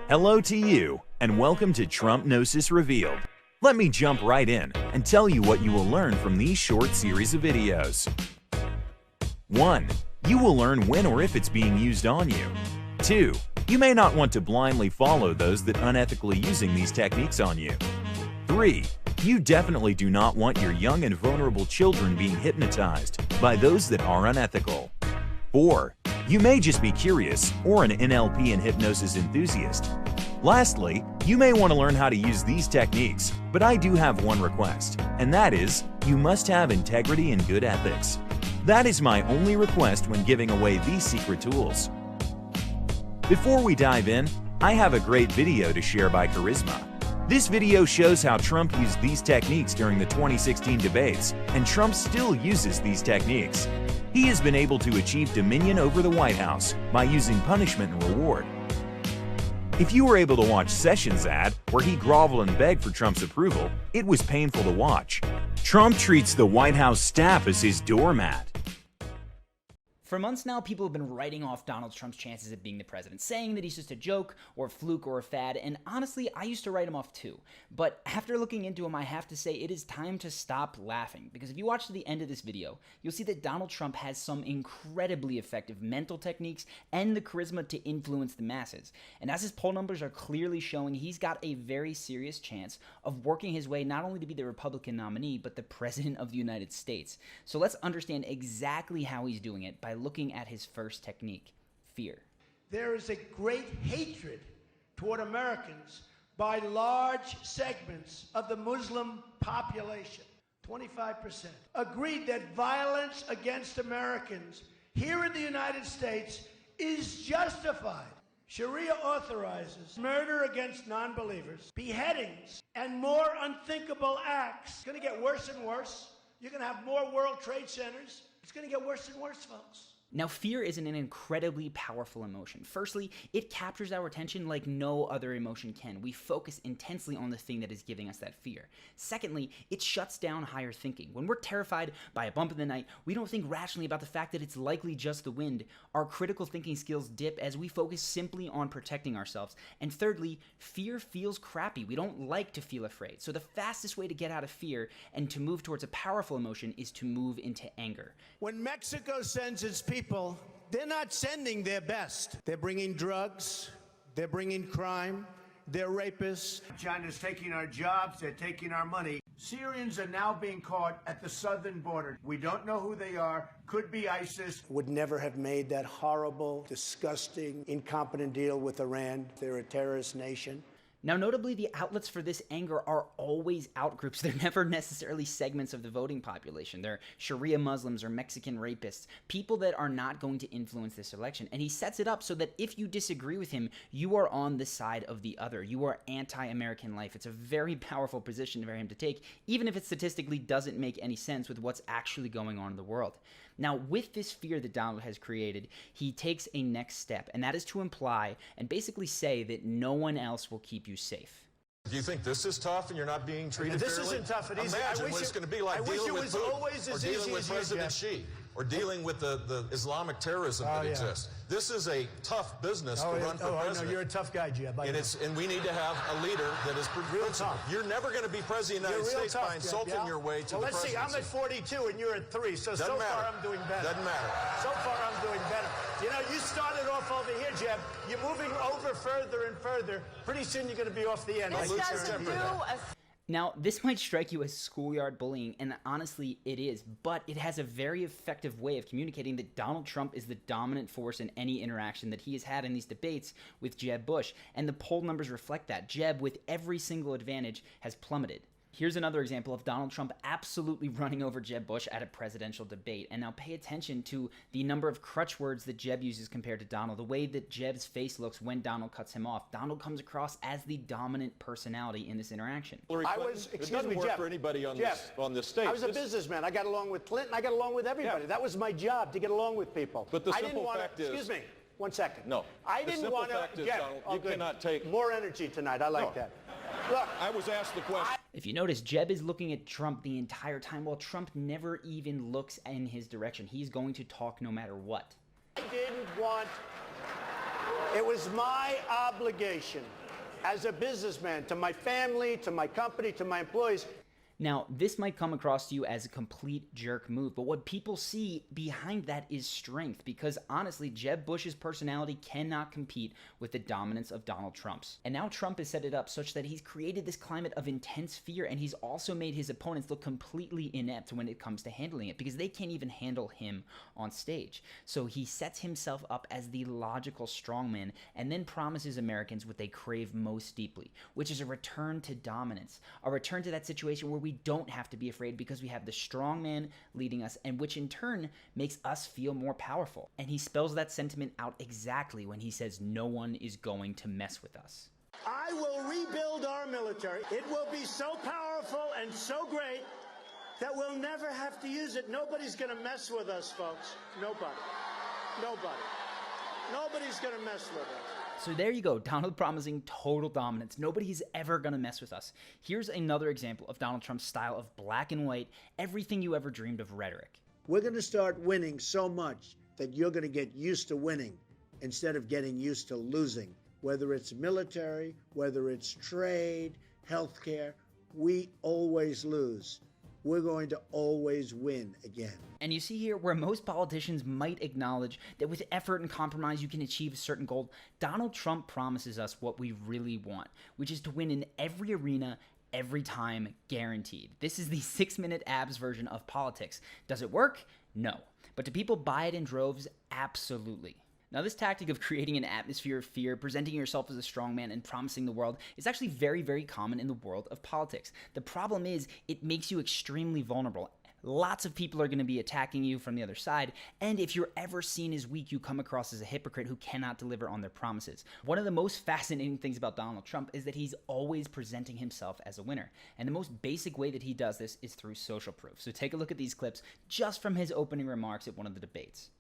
Hello to you, and welcome to Trumpnosis Revealed. Let me jump right in and tell you what you will learn from these short series of videos. 1. You will learn when or if it's being used on you. 2. You may not want to blindly follow those that unethically using these techniques on you. 3. You definitely do not want your young and vulnerable children being hypnotized by those that are unethical. 4. You may just be curious or an NLP and hypnosis enthusiast. Lastly, you may want to learn how to use these techniques, but I do have one request, and that is, you must have integrity and good ethics. That is my only request when giving away these secret tools. Before we dive in, I have a great video to share by Charisma. This video shows how Trump used these techniques during the 2016 debates, and Trump still uses these techniques. He has been able to achieve dominion over the White House by using punishment and reward. If you were able to watch Sessions' ad, where he groveled and begged for Trump's approval, it was painful to watch. Trump treats the White House staff as his doormat. For months now, people have been writing off Donald Trump's chances of being the president, saying that he's just a joke or a fluke or a fad, and honestly, I used to write him off too. But after looking into him, I have to say it is time to stop laughing, because if you watch to the end of this video, you'll see that Donald Trump has some incredibly effective mental techniques and the charisma to influence the masses. And as his poll numbers are clearly showing, he's got a very serious chance of working his way not only to be the Republican nominee, but the president of the United States. So let's understand exactly how he's doing it by looking at his first technique, fear. There is a great hatred toward Americans by large segments of the Muslim population. 25% agreed that violence against Americans here in the United States is justified. Sharia authorizes murder against non-believers, beheadings, and more unthinkable acts. It's going to get worse and worse. You're going to have more World Trade Centers. It's going to get worse and worse, folks. Now, fear is an incredibly powerful emotion. Firstly, it captures our attention like no other emotion can. We focus intensely on the thing that is giving us that fear. Secondly, it shuts down higher thinking. When we're terrified by a bump in the night, we don't think rationally about the fact that it's likely just the wind. Our critical thinking skills dip as we focus simply on protecting ourselves. And thirdly, fear feels crappy. We don't like to feel afraid. So the fastest way to get out of fear and to move towards a powerful emotion is to move into anger. When Mexico sends its people, they're not sending their best. They're bringing drugs, they're bringing crime, they're rapists. China's taking our jobs, they're taking our money. Syrians are now being caught at the southern border. We don't know who they are, could be ISIS. Would never have made that horrible, disgusting, incompetent deal with Iran. They're a terrorist nation. Now, notably, the outlets for this anger are always outgroups. They're never necessarily segments of the voting population. They're Sharia Muslims or Mexican rapists, people that are not going to influence this election. And he sets it up so that if you disagree with him, you are on the side of the other. You are anti-American life. It's a very powerful position for him to take, even if it statistically doesn't make any sense with what's actually going on in the world. Now, with this fear that Donald has created, he takes a next step, and that is to imply and basically say that no one else will keep you safe. Do you think this is tough and you're not being treated This fairly? isn't tough and easy. Imagine what it's going to be like dealing with Putin, or dealing with President Xi, or dealing with the Islamic terrorism that exists. This is a tough business to run for president. I know, you're a tough guy, Jeb. And we need to have a leader that is real tough. You're never going to be president of the United States by insulting your way to the presidency. Let's see, I'm at 42 and you're at 3, so far I'm doing better. Doesn't matter. So far I'm doing better. You know, you started off over here, Jeb. You're moving over further and further. Pretty soon you're going to be off the end. Now, this might strike you as schoolyard bullying, and honestly, it is, but it has a very effective way of communicating that Donald Trump is the dominant force in any interaction that he has had in these debates with Jeb Bush, and the poll numbers reflect that. Jeb, with every single advantage, has plummeted. Here's another example of Donald Trump absolutely running over Jeb Bush at a presidential debate. And now pay attention to the number of crutch words that Jeb uses compared to Donald, the way that Jeb's face looks when Donald cuts him off. Donald comes across as the dominant personality in this interaction. It doesn't work for anybody on this stage. I was a businessman. I got along with Clinton. I got along with everybody. Yeah. That was my job, to get along with people. But the simple fact is... Excuse me. 1 second. No. I didn't want to... Donald, you cannot take... More energy tonight. I like that. Look, I was asked the question. If you notice, Jeb is looking at Trump the entire time, while Trump never even looks in his direction. He's going to talk no matter what. I didn't want It was my obligation as a businessman to my family, to my company, to my employees. Now, this might come across to you as a complete jerk move, but what people see behind that is strength, because honestly, Jeb Bush's personality cannot compete with the dominance of Donald Trump's. And now Trump has set it up such that he's created this climate of intense fear, and he's also made his opponents look completely inept when it comes to handling it, because they can't even handle him on stage. So he sets himself up as the logical strongman, and then promises Americans what they crave most deeply, which is a return to dominance, a return to that situation where we don't have to be afraid because we have the strong man leading us, and which in turn makes us feel more powerful. And he spells that sentiment out exactly when he says no one is going to mess with us. I will rebuild our military. It will be so powerful and so great that we'll never have to use it. Nobody's going to mess with us, folks. Nobody. Nobody. Nobody's going to mess with us. So there you go, Donald promising total dominance. Nobody's ever gonna mess with us. Here's another example of Donald Trump's style of black and white, everything you ever dreamed of rhetoric. We're going to start winning so much that you're going to get used to winning instead of getting used to losing. Whether it's military, whether it's trade, healthcare, we always lose. We're going to always win again. And you see here where most politicians might acknowledge that with effort and compromise you can achieve a certain goal, Donald Trump promises us what we really want, which is to win in every arena, every time, guaranteed. This is the 6-minute abs version of politics. Does it work? No. But do people buy it in droves? Absolutely. Now, this tactic of creating an atmosphere of fear, presenting yourself as a strongman, and promising the world is actually very, very common in the world of politics. The problem is it makes you extremely vulnerable. Lots of people are going to be attacking you from the other side, and if you're ever seen as weak, you come across as a hypocrite who cannot deliver on their promises. One of the most fascinating things about Donald Trump is that he's always presenting himself as a winner, and the most basic way that he does this is through social proof. So take a look at these clips just from his opening remarks at one of the debates.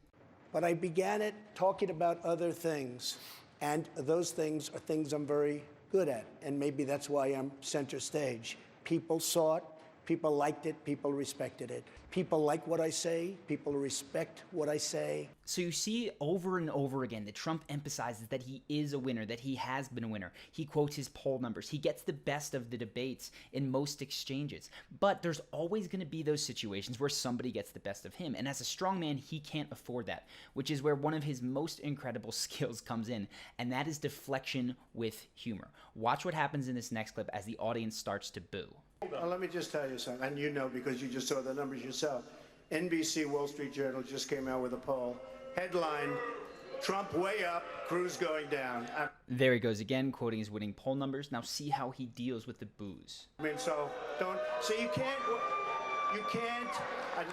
But I began it talking about other things, and those things are things I'm very good at, and maybe that's why I'm center stage. People saw it, people liked it, people respected it. People like what I say, people respect what I say. So you see over and over again that Trump emphasizes that he is a winner, that he has been a winner. He quotes his poll numbers. He gets the best of the debates in most exchanges. But there's always going to be those situations where somebody gets the best of him. And as a strongman, he can't afford that, which is where one of his most incredible skills comes in, and that is deflection with humor. Watch what happens in this next clip as the audience starts to boo. Well, let me just tell you something, and you know because you just saw the numbers yourself. NBC Wall Street Journal just came out with a poll. Headline, Trump way up, Cruz going down. There he goes again, quoting his winning poll numbers. Now see how he deals with the boos. I mean, so you can't,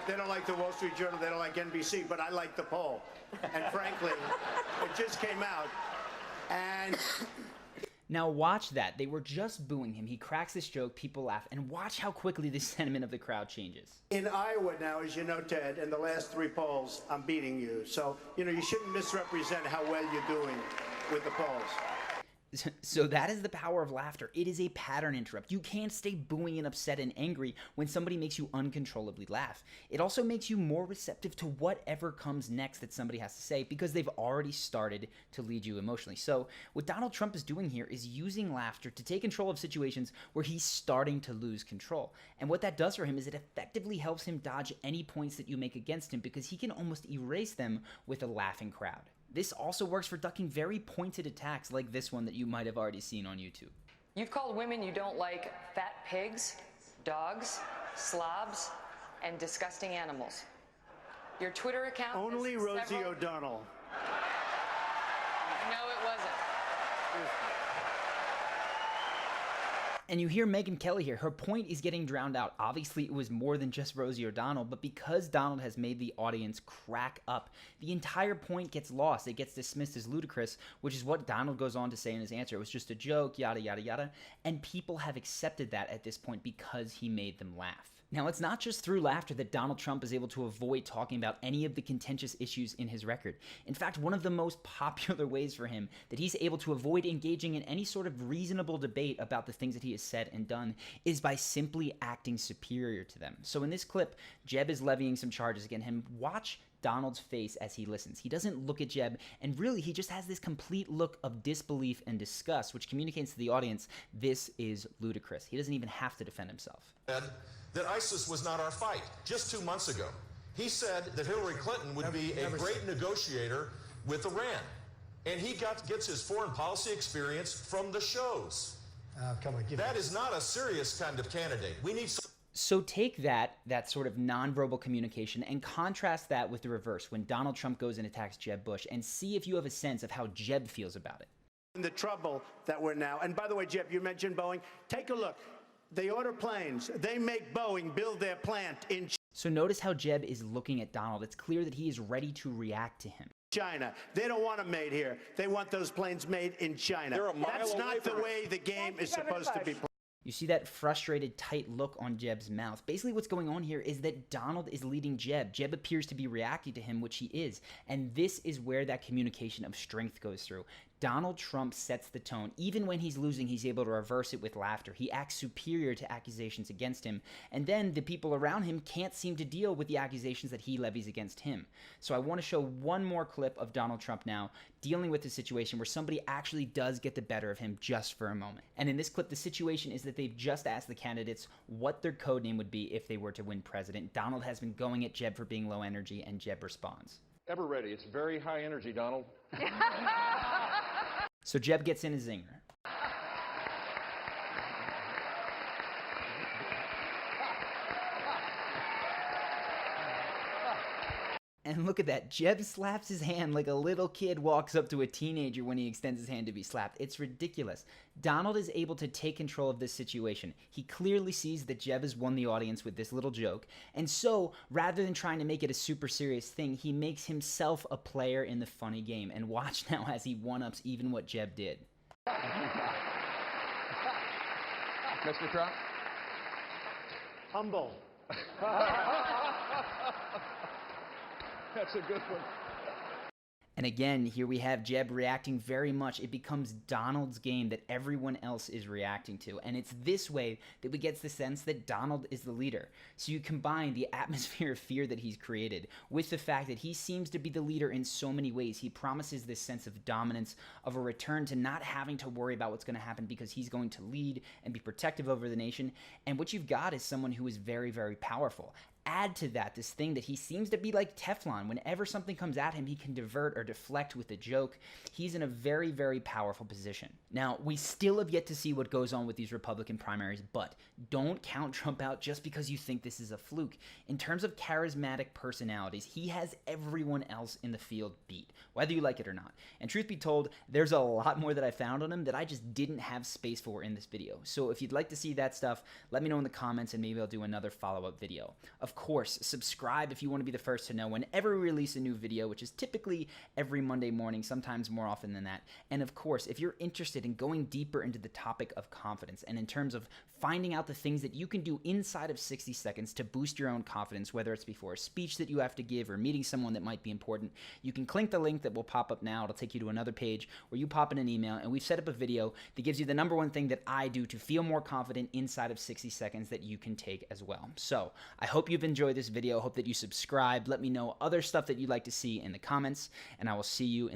they don't like the Wall Street Journal, they don't like NBC, but I like the poll. And frankly, it just came out, and... Now watch that. They were just booing him. He cracks this joke, people laugh, and watch how quickly the sentiment of the crowd changes. In Iowa now, as you know, Ted, in the last 3 polls, I'm beating you. So, you shouldn't misrepresent how well you're doing with the polls. So that is the power of laughter. It is a pattern interrupt. You can't stay booing and upset and angry when somebody makes you uncontrollably laugh. It also makes you more receptive to whatever comes next that somebody has to say because they've already started to lead you emotionally. So what Donald Trump is doing here is using laughter to take control of situations where he's starting to lose control. And what that does for him is it effectively helps him dodge any points that you make against him because he can almost erase them with a laughing crowd. This also works for ducking very pointed attacks like this one that you might have already seen on YouTube. You've called women you don't like fat pigs, dogs, slobs, and disgusting animals. Your Twitter account... Only Rosie O'Donnell. No, it wasn't. And you hear Megyn Kelly here. Her point is getting drowned out. Obviously, it was more than just Rosie O'Donnell, but because Donald has made the audience crack up, the entire point gets lost. It gets dismissed as ludicrous, which is what Donald goes on to say in his answer. It was just a joke, yada, yada, yada. And people have accepted that at this point because he made them laugh. Now, it's not just through laughter that Donald Trump is able to avoid talking about any of the contentious issues in his record. In fact, one of the most popular ways for him that he's able to avoid engaging in any sort of reasonable debate about the things that he has said and done is by simply acting superior to them. So in this clip, Jeb is levying some charges against him. Watch Donald's face as he listens. He doesn't look at Jeb, and really he just has this complete look of disbelief and disgust, which communicates to the audience this is ludicrous. He doesn't even have to defend himself. That ISIS was not our fight just 2 months ago. He said that Hillary Clinton would be a great negotiator with Iran. And he gets his foreign policy experience from the shows. Come on, that is not a serious kind of candidate. We need So take that sort of nonverbal communication and contrast that with the reverse, when Donald Trump goes and attacks Jeb Bush, and see if you have a sense of how Jeb feels about it. The trouble that we're now, and by the way, Jeb, you mentioned Boeing. Take a look. They order planes. They make Boeing build their plant in So notice how Jeb is looking at Donald. It's clear that he is ready to react to him. China. They don't want them made here. They want those planes made in China. That's not the way the game is supposed to be played. You see that frustrated, tight look on Jeb's mouth. Basically what's going on here is that Donald is leading Jeb. Jeb appears to be reacting to him, which he is. And this is where that communication of strength goes through. Donald Trump sets the tone. Even when he's losing, he's able to reverse it with laughter. He acts superior to accusations against him. And then the people around him can't seem to deal with the accusations that he levies against him. So I want to show one more clip of Donald Trump now dealing with the situation where somebody actually does get the better of him just for a moment. And in this clip, the situation is that they've just asked the candidates what their code name would be if they were to win president. Donald has been going at Jeb for being low energy, and Jeb responds. Ever ready. It's very high energy, Donald. So Jeb gets in a zinger. And look at that. Jeb slaps his hand like a little kid walks up to a teenager when he extends his hand to be slapped. It's ridiculous. Donald is able to take control of this situation. He clearly sees that Jeb has won the audience with this little joke. And so, rather than trying to make it a super serious thing, he makes himself a player in the funny game. And watch now as he one-ups even what Jeb did. Mr. Trump? Humble. That's a good one. And again, here we have Jeb reacting very much. It becomes Donald's game that everyone else is reacting to. And it's this way that we get the sense that Donald is the leader. So you combine the atmosphere of fear that he's created with the fact that he seems to be the leader in so many ways. He promises this sense of dominance, of a return to not having to worry about what's going to happen because he's going to lead and be protective over the nation. And what you've got is someone who is very, very powerful. Add to that this thing that he seems to be like Teflon. Whenever something comes at him, he can divert or deflect with a joke. He's in a very, very powerful position. Now, we still have yet to see what goes on with these Republican primaries, but don't count Trump out just because you think this is a fluke. In terms of charismatic personalities, he has everyone else in the field beat, whether you like it or not. And truth be told, there's a lot more that I found on him that I just didn't have space for in this video. So if you'd like to see that stuff, let me know in the comments and maybe I'll do another follow-up video. Of course, subscribe if you want to be the first to know whenever we release a new video, which is typically every Monday morning, sometimes more often than that. And of course, if you're interested in going deeper into the topic of confidence and in terms of finding out the things that you can do inside of 60 seconds to boost your own confidence, whether it's before a speech that you have to give or meeting someone that might be important, you can click the link that will pop up now. It'll take you to another page where you pop in an email, and we've set up a video that gives you the number one thing that I do to feel more confident inside of 60 seconds that you can take as well. So I hope you've enjoyed this video. Hope that you subscribe. Let me know other stuff that you'd like to see in the comments, and I will see you in